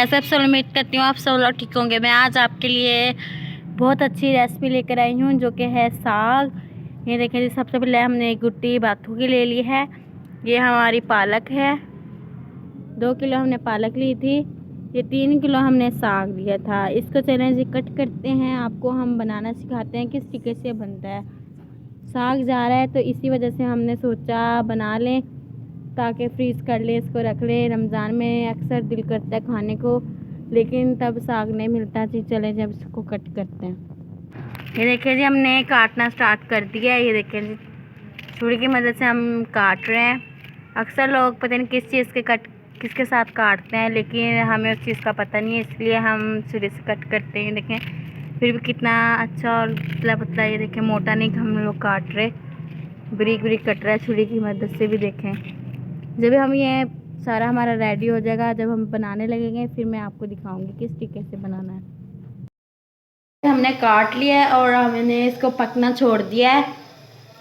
कैसे आप सब उम्मीद करती हूँ आप सब लोग ठीक होंगे। मैं आज आपके लिए बहुत अच्छी रेसिपी लेकर आई हूँ जो कि है साग। ये देखें जी, सबसे पहले हमने एक गुट्टी बाथू की ले ली है। ये हमारी पालक है, 2 किलो हमने पालक ली थी। ये 3 किलो हमने साग लिया था। इसको चलें जी कट करते हैं, आपको हम बनाना सिखाते हैं किस तरीके से बनता है। साग जा रहा है तो इसी वजह से हमने सोचा बना लें ताकि फ्रीज़ कर ले, इसको रख ले। रमज़ान में अक्सर दिल करता है खाने को, लेकिन तब साग नहीं मिलता जी। चले जब इसको कट करते हैं। ये देखिए जी, हमने काटना स्टार्ट कर दिया है। ये देखिए जी, छुरी की मदद से हम काट रहे हैं। अक्सर लोग पता नहीं किस चीज़ के किसके साथ काटते हैं, लेकिन हमें उस चीज़ का पता नहीं है, इसलिए हम छुरी से कट करते हैं। देखें फिर भी कितना अच्छा और पतला पतला, ये देखें मोटा नहीं हम लोग काट रहे, बारीक बारीक कट रहा है छुरी की मदद से भी। देखें जब हम ये सारा हमारा रेडी हो जाएगा, जब हम बनाने लगेंगे फिर मैं आपको दिखाऊंगी किस तरीके से बनाना है। हमने काट लिया है और हमने इसको पकना छोड़ दिया है।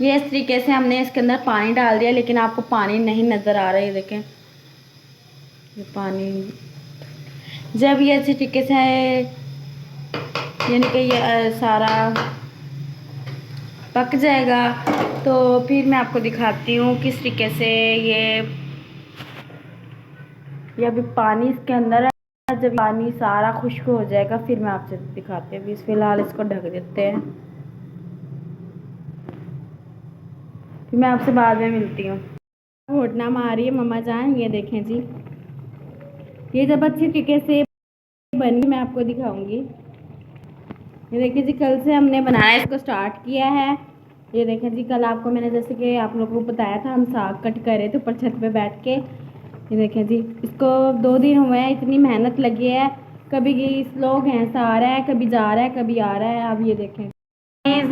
ये इस तरीके से हमने इसके अंदर पानी डाल दिया, लेकिन आपको पानी नहीं नज़र आ रहा है। ये देखें ये पानी, जब ये अच्छी तरीके से यानी कि ये सारा पक जाएगा तो फिर मैं आपको दिखाती हूँ किस तरीके से ये अभी पानी इसके अंदर है। जब पानी सारा खुश्क हो जाएगा फिर मैं आपसे दिखाती हूँ। इस फिलहाल इसको ढक देते हैं, फिर मैं आपसे बाद में मिलती हूँ। घोटना मार रही है मम्मा जान। ये देखें जी, ये जब अच्छी तरीके से बनी मैं आपको दिखाऊंगी। ये देखिए जी, कल से हमने बनाना इसको स्टार्ट किया है। ये देखें जी, कल आपको मैंने जैसे कि आप लोगों को बताया था, हम साग कट कर रहे थे ऊपर छत पे बैठ के। ये देखें जी, इसको 2 दिन हुए हैं, इतनी मेहनत लगी है। कभी स्लो गैस आ रहा है, कभी जा रहा है, कभी आ रहा है। अब ये देखें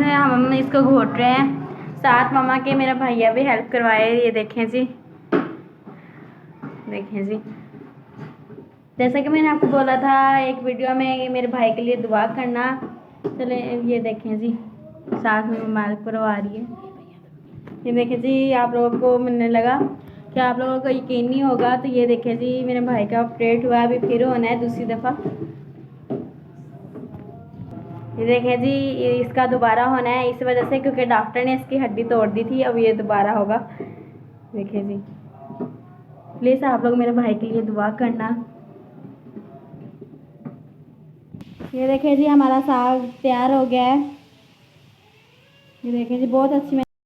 हम इसको घोट रहे हैं, साथ मम्मा के मेरा भैया भी हेल्प करवाए। ये देखें जी, देखें जी, जैसा कि मैंने आपको बोला था एक वीडियो में, मेरे भाई के लिए दुआ करना। चले ये देखें जी, साथ में मम्मा करवा रही है। ये देखें जी, आप लोगों को मिलने लगा कि आप लोगों को यकीन नहीं होगा, तो ये देखें जी, मेरे भाई का ऑपरेट हुआ, अभी फिर होना है दूसरी दफ़ा। ये देखें जी, इसका दोबारा होना है इस वजह से क्योंकि डॉक्टर ने इसकी हड्डी तोड़ दी थी, अब ये दोबारा होगा। देखें जी, प्लीज़ आप लोग मेरे भाई के लिए दुआ करना। ये देखें जी, हमारा साग तैयार हो गया है। ये देखें जी, बहुत अच्छी